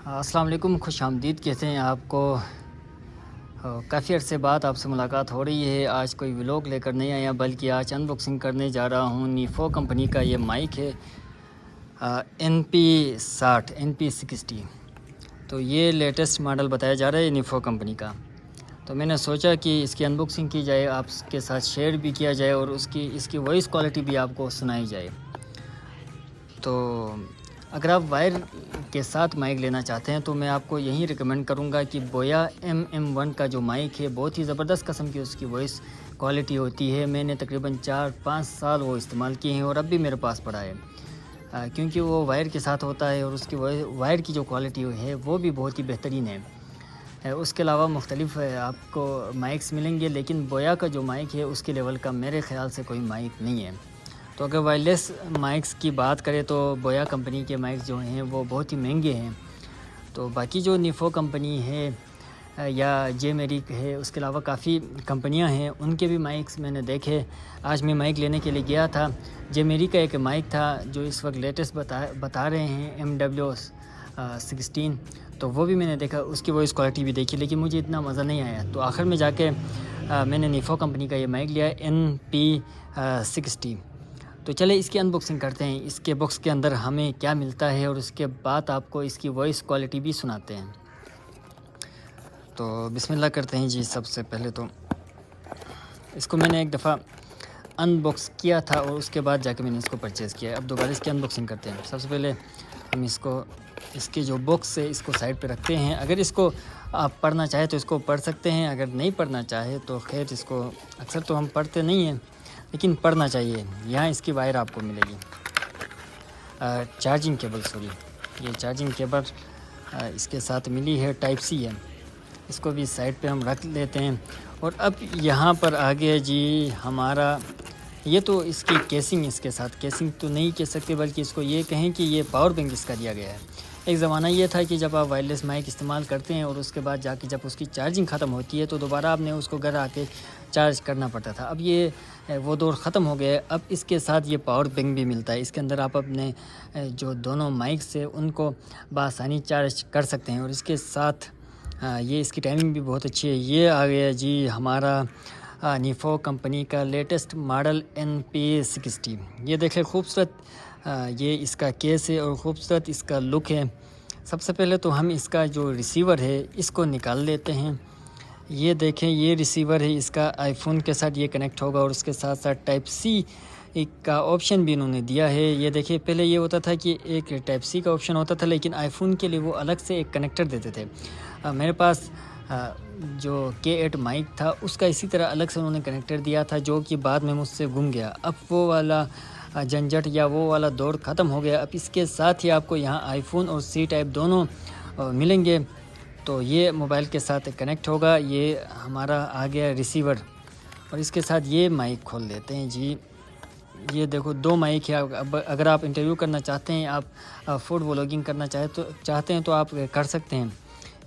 السلام علیکم، خوش آمدید کہتے ہیں آپ کو۔ کافی عرصے بعد آپ سے ملاقات ہو رہی ہے۔ آج کوئی ولاگ لے کر نہیں آیا بلکہ آج ان باکسنگ کرنے جا رہا ہوں۔ نیفو کمپنی کا یہ مائک ہے NP60 تو یہ لیٹسٹ ماڈل بتایا جا رہا ہے نیفو کمپنی کا۔ تو میں نے سوچا کہ اس کی ان باکسنگ کی جائے، آپ کے ساتھ شیئر بھی کیا جائے اور اس کی وائس کوالٹی بھی آپ کو سنائی جائے۔ تو اگر آپ وائر کے ساتھ مائک لینا چاہتے ہیں تو میں آپ کو یہی ریکمنڈ کروں گا کہ بویا MM1 کا جو مائک ہے بہت ہی زبردست قسم کی اس کی وائس کوالٹی ہوتی ہے۔ میں نے تقریباً 4-5 سال وہ استعمال کیے ہیں اور اب بھی میرے پاس پڑا ہے، کیونکہ وہ وائر کے ساتھ ہوتا ہے اور اس کی وائر کی جو کوالٹی ہے وہ بھی بہت ہی بہترین ہے۔ اس کے علاوہ مختلف آپ کو مائکس ملیں گے، لیکن بویا کا جو مائک ہے اس کے لیول کا میرے خیال سے کوئی مائک نہیں ہے۔ تو اگر وائرلیس مائکس کی بات کریں تو بویا کمپنی کے مائکس جو ہیں وہ بہت ہی مہنگے ہیں۔ تو باقی جو نیفو کمپنی ہے یا جے میریک ہے، اس کے علاوہ کافی کمپنیاں ہیں، ان کے بھی مائکس میں نے دیکھے۔ آج میں مائک لینے کے لیے گیا تھا، جے میریک کا ایک مائک تھا جو اس وقت لیٹسٹ بتا رہے ہیں MW16، تو وہ بھی میں نے دیکھا، اس کی وائس کوالٹی بھی دیکھی، لیکن مجھے اتنا مزہ نہیں آیا۔ تو آخر میں جا کے میں نے نیفو کمپنی کا یہ مائک لیا NP60۔ تو چلے اس کی ان باکسنگ کرتے ہیں، اس کے باکس کے اندر ہمیں کیا ملتا ہے اور اس کے بعد آپ کو اس کی وائس کوالٹی بھی سناتے ہیں۔ تو بسم اللہ کرتے ہیں جی۔ سب سے پہلے تو اس کو میں نے ایک دفعہ ان باکس کیا تھا اور اس کے بعد جا کے میں نے اس کو پرچیز کیا ہے۔ اب دوبارہ اس کی ان باکسنگ کرتے ہیں۔ سب سے پہلے ہم اس کے جو باکس ہے اس کو سائڈ پہ رکھتے ہیں۔ اگر اس کو آپ پڑھنا چاہے تو اس کو پڑھ سکتے ہیں، اگر نہیں پڑھنا چاہے تو خیر، اس کو اکثر تو ہم پڑھتے نہیں ہیں لیکن پڑھنا چاہیے۔ یہاں اس کی وائر آپ کو ملے گی، چارجنگ کیبل، یہ چارجنگ کیبل اس کے ساتھ ملی ہے، ٹائپ سی ہے۔ اس کو بھی سائڈ پہ ہم رکھ لیتے ہیں۔ اور اب یہاں پر آگے جی ہمارا یہ تو اس کی کیسنگ، اس کے ساتھ کیسنگ تو نہیں کہہ سکتے بلکہ اس کو یہ کہیں کہ یہ پاور بینک اس کا دیا گیا ہے۔ ایک زمانہ یہ تھا کہ جب آپ وائرلیس مائک استعمال کرتے ہیں اور اس کے بعد جا کے جب اس کی چارجنگ ختم ہوتی ہے تو دوبارہ آپ نے اس کو گھر آ کے چارج کرنا پڑتا تھا۔ اب یہ وہ دور ختم ہو گیا ہے۔ اب اس کے ساتھ یہ پاور بینک بھی ملتا ہے۔ اس کے اندر آپ اپنے جو دونوں مائکس ہیں ان کو بآسانی چارج کر سکتے ہیں، اور اس کے ساتھ یہ اس کی ٹائمنگ بھی بہت اچھی ہے۔ یہ آ گیا جی ہمارا نیفو کمپنی کا لیٹسٹ ماڈل NP60۔ یہ دیکھیں خوبصورت یہ اس کا کیس ہے اور خوبصورت اس کا لک ہے۔ سب سے پہلے تو ہم اس کا جو ریسیور ہے اس کو نکال لیتے ہیں۔ یہ دیکھیں یہ ریسیور ہے، اس کا آئی فون کے ساتھ یہ کنیکٹ ہوگا اور اس کے ساتھ ساتھ ٹائپ سی کا آپشن بھی انہوں نے دیا ہے۔ یہ دیکھیں پہلے یہ ہوتا تھا کہ ایک ٹائپ سی کا آپشن ہوتا تھا، لیکن آئی فون کے لیے وہ الگ سے ایک کنیکٹر دیتے تھے۔ میرے پاس جو K8 مائک تھا اس کا اسی طرح الگ سے انہوں نے کنیکٹر دیا تھا، جو کہ بعد میں مجھ سے گم گیا۔ اب وہ والا جھنجھٹ یا وہ والا دور ختم ہو گیا۔ اب اس کے ساتھ ہی آپ کو یہاں آئی فون اور C ٹائپ دونوں ملیں گے، تو یہ موبائل کے ساتھ کنیکٹ ہوگا۔ یہ ہمارا آ گیا ریسیور، اور اس کے ساتھ یہ مائک کھول لیتے ہیں جی۔ یہ دیکھو دو مائک ہے۔ اب اگر آپ انٹرویو کرنا چاہتے ہیں، آپ فوڈ ولاگنگ کرنا چاہتے ہیں تو آپ کر سکتے ہیں۔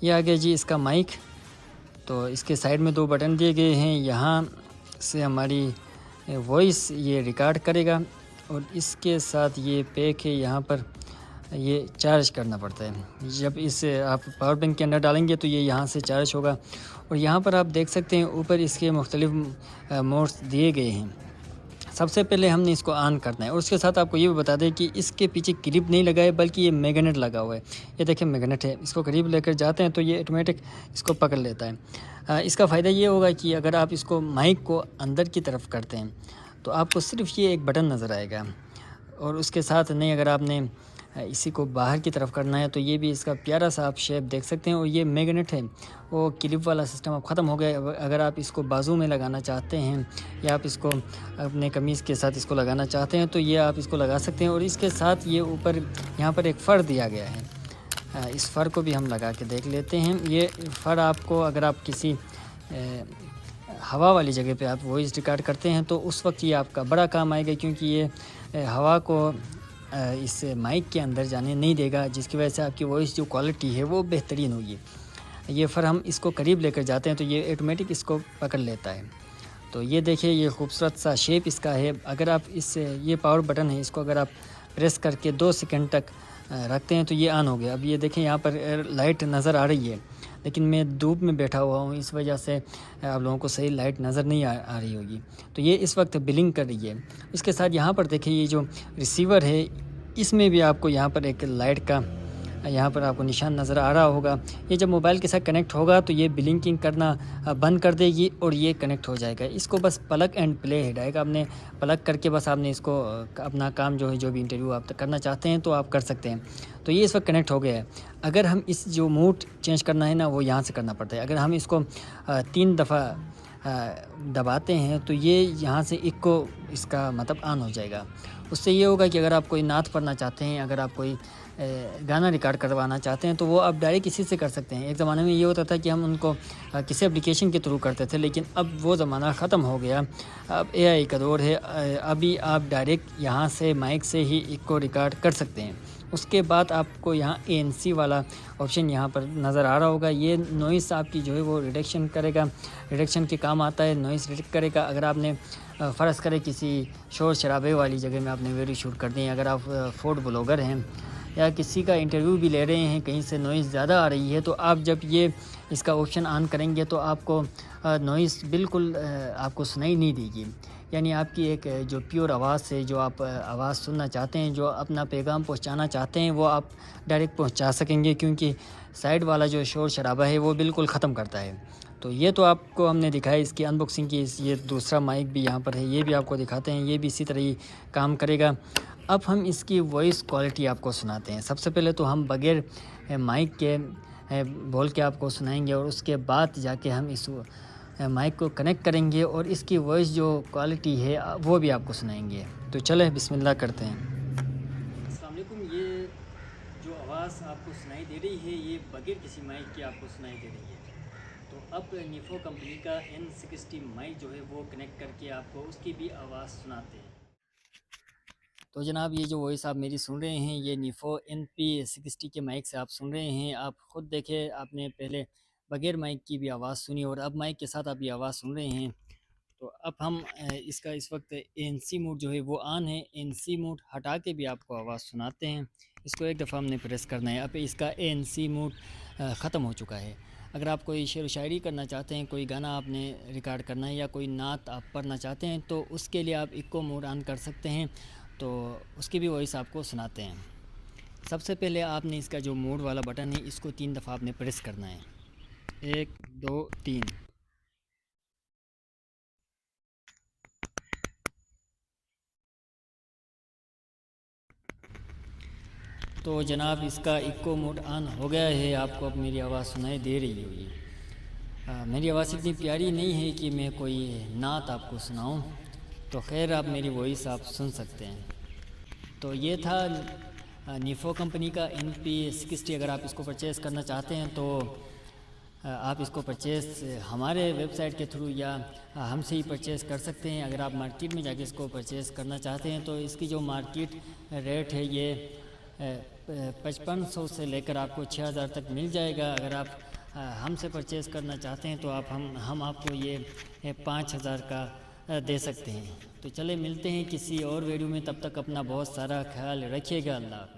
یہ آ گیا جی اس کا مائک۔ تو اس کے سائڈ میں 2 بٹن دیے گئے ہیں، یہاں سے ہماری وائس یہ ریکارڈ کرے گا، اور اس کے ساتھ یہ پیک ہے، یہاں پر یہ چارج کرنا پڑتا ہے۔ جب اسے آپ پاور بینک کے اندر ڈالیں گے تو یہ یہاں سے چارج ہوگا، اور یہاں پر آپ دیکھ سکتے ہیں اوپر اس کے مختلف موڈز دیے گئے ہیں۔ سب سے پہلے ہم نے اس کو آن کرنا ہے، اور اس کے ساتھ آپ کو یہ بھی بتا دیں کہ اس کے پیچھے کلپ نہیں لگا ہے بلکہ یہ میگنیٹ لگا ہوا ہے۔ یہ دیکھیں میگنیٹ ہے، اس کو قریب لے کر جاتے ہیں تو یہ آٹومیٹک اس کو پکڑ لیتا ہے۔ اس کا فائدہ یہ ہوگا کہ اگر آپ اس کو مائک کو اندر کی طرف کرتے ہیں تو آپ کو صرف یہ ایک بٹن نظر آئے گا، اور اس کے ساتھ نہیں اگر آپ نے اسی کو باہر کی طرف کرنا ہے تو یہ بھی اس کا پیارا سا آپ شیپ دیکھ سکتے ہیں۔ اور یہ میگنیٹ ہے، وہ کلپ والا سسٹم اب ختم ہو گیا۔ اگر آپ اس کو بازو میں لگانا چاہتے ہیں یا آپ اس کو اپنے قمیض کے ساتھ اس کو لگانا چاہتے ہیں تو یہ آپ اس کو لگا سکتے ہیں، اور اس کے ساتھ یہ اوپر یہاں پر ایک فر دیا گیا ہے۔ اس فر کو بھی ہم لگا کے دیکھ لیتے ہیں۔ یہ فر آپ کو اگر آپ کسی ہوا والی جگہ پہ آپ وائس ریکارڈ کرتے ہیں تو اس وقت یہ آپ کا بڑا کام آئے گا، کیونکہ یہ ہوا کو اس مائک کے اندر جانے نہیں دے گا، جس کی وجہ سے آپ کی وائس جو کوالٹی ہے وہ بہترین ہوگی۔ یہ فر ہم اس کو قریب لے کر جاتے ہیں تو یہ آٹومیٹک اس کو پکڑ لیتا ہے۔ تو یہ دیکھیں یہ خوبصورت سا شیپ اس کا ہے۔ اگر آپ یہ پاور بٹن ہے، اس کو اگر آپ پریس کر کے 2 سیکنڈ تک رکھتے ہیں تو یہ آن ہو گیا. اب یہ دیکھیں یہاں پر لائٹ نظر آ رہی ہے، لیکن میں دھوپ میں بیٹھا ہوا ہوں، اس وجہ سے آپ لوگوں کو صحیح لائٹ نظر نہیں آ رہی ہوگی. تو یہ اس وقت بلنک کر رہی ہے. اس کے ساتھ یہاں پر دیکھیں یہ جو ریسیور ہے اس میں بھی آپ کو یہاں پر ایک لائٹ کا یہاں پر آپ کو نشان نظر آ رہا ہوگا. یہ جب موبائل کے ساتھ کنیکٹ ہوگا تو یہ بلنکنگ کرنا بند کر دے گی اور یہ کنیکٹ ہو جائے گا. اس کو بس پلگ اینڈ پلے ہے، ڈائریکٹ آپ نے پلگ کر کے بس آپ نے اس کو اپنا کام جو ہے جو بھی انٹرویو آپ کرنا چاہتے ہیں تو آپ کر سکتے ہیں. تو یہ اس وقت کنیکٹ ہو گیا ہے. اگر ہم اس جو موڈ چینج کرنا ہے نا وہ یہاں سے کرنا پڑتا ہے. اگر ہم اس کو 3 دفعہ دباتے ہیں تو یہ یہاں سے ایکو اس کا مطلب آن ہو جائے گا. اس سے یہ ہوگا کہ اگر آپ کوئی نعت پڑھنا چاہتے ہیں، اگر آپ کوئی گانا ریکارڈ کروانا چاہتے ہیں تو وہ آپ ڈائریکٹ اسی سے کر سکتے ہیں. ایک زمانے میں یہ ہوتا تھا کہ ہم ان کو کسی اپلیکیشن کے تھرو کرتے تھے، لیکن اب وہ زمانہ ختم ہو گیا. اب اے آئی کا دور ہے. ابھی آپ ڈائریکٹ یہاں سے مائک سے ہی ایکو ریکارڈ کر سکتے ہیں. اس کے بعد آپ کو یہاں ANC والا آپشن یہاں پر نظر آ رہا ہوگا. یہ نوائز آپ کی جو ہے وہ ریڈکشن کرے گا، ریڈکشن کے کام آتا ہے. نوائز ریڈکٹ کرے گا. اگر آپ نے فرض کرے کسی شور شرابے والی جگہ میں آپ نے ویڈیو شوٹ کر دیں، اگر آپ فوڈ بلاگر ہیں یا کسی کا انٹرویو بھی لے رہے ہیں، کہیں سے نوائز زیادہ آ رہی ہے، تو آپ جب یہ اس کا آپشن آن کریں گے تو آپ کو نوائز بالکل آپ کو سنائی نہیں دے گی. یعنی آپ کی ایک جو پیور آواز سے جو آپ آواز سننا چاہتے ہیں، جو اپنا پیغام پہنچانا چاہتے ہیں، وہ آپ ڈائریکٹ پہنچا سکیں گے، کیونکہ سائڈ والا جو شور شرابہ ہے وہ بالکل ختم کرتا ہے. تو یہ تو آپ کو ہم نے دکھایا اس کی ان باکسنگ کی. یہ دوسرا مائک بھی یہاں پر ہے، یہ بھی آپ کو دکھاتے ہیں. یہ بھی اسی طرح ہی کام کرے گا. اب ہم اس کی وائس کوالٹی آپ کو سناتے ہیں. سب سے پہلے تو ہم بغیر مائک کے بول کے آپ کو سنائیں گے، اور اس کے بعد جا کے ہم اس مائک کو کنیکٹ کریں گے اور اس کی وائس جو کوالٹی ہے وہ بھی آپ کو سنائیں گے. تو چلیں بسم اللہ کرتے ہیں. السلام علیکم. یہ جو آواز آپ کو سنائی دے رہی ہے یہ بغیر کسی مائک کے آپ کو سنائی دے رہی ہے. تو اب نیفو کمپنی کا N60 مائک جو ہے وہ کنیکٹ کر کے آپ کو اس کی بھی آواز سناتے ہیں. تو جناب یہ جو وائس آپ میری سن رہے ہیں یہ نیفو NP60 کے مائک سے آپ سن رہے ہیں. آپ خود دیکھیں، آپ نے پہلے بغیر مائک کی بھی آواز سنی اور اب مائک کے ساتھ آپ یہ آواز سن رہے ہیں. تو اب ہم اس کا اس وقت ANC موڈ جو ہے وہ آن ہے. ANC موڈ ہٹا کے بھی آپ کو آواز سناتے ہیں. اس کو ایک دفعہ ہم نے پریس کرنا ہے. اب اس کا ANC موڈ ختم ہو چکا ہے. اگر آپ کوئی شعر و شاعری کرنا چاہتے ہیں، کوئی گانا آپ نے ریکارڈ کرنا ہے یا کوئی نعت آپ پڑھنا چاہتے ہیں تو اس کے لیے آپ ایکو موڈ آن کر سکتے ہیں. تو اس کی بھی وائس آپ کو سناتے ہیں. سب سے پہلے آپ نے اس کا جو موڈ والا بٹن ہے اس کو 3 دفعہ آپ نے پریس کرنا ہے. 1 2 3. تو جناب اس کا ایکو موڈ آن ہو گیا ہے. آپ کو اب میری آواز سنائی دے رہی ہوگی. میری آواز اتنی پیاری نہیں ہے کہ میں کوئی نعت آپ کو سناؤں، تو خیر آپ میری وائس آپ سن سکتے ہیں. تو یہ تھا نیفو کمپنی کا NP60. اگر آپ اس کو پرچیز کرنا چاہتے ہیں تو آپ اس کو پرچیز ہمارے ویب سائٹ کے تھرو یا ہم سے ہی پرچیز کر سکتے ہیں. اگر آپ مارکیٹ میں جا کے اس کو پرچیز کرنا چاہتے ہیں تو اس کی جو مارکیٹ ریٹ ہے یہ 5500 سے لے کر آپ کو 6000 تک مل جائے گا. اگر آپ ہم سے پرچیز کرنا چاہتے ہیں تو ہم آپ کو یہ 5000 کا دے سکتے ہیں. تو چلے ملتے ہیں کسی اور ویڈیو میں. تب تک اپنا بہت سارا خیال رکھیے گا. اللہ حافظ.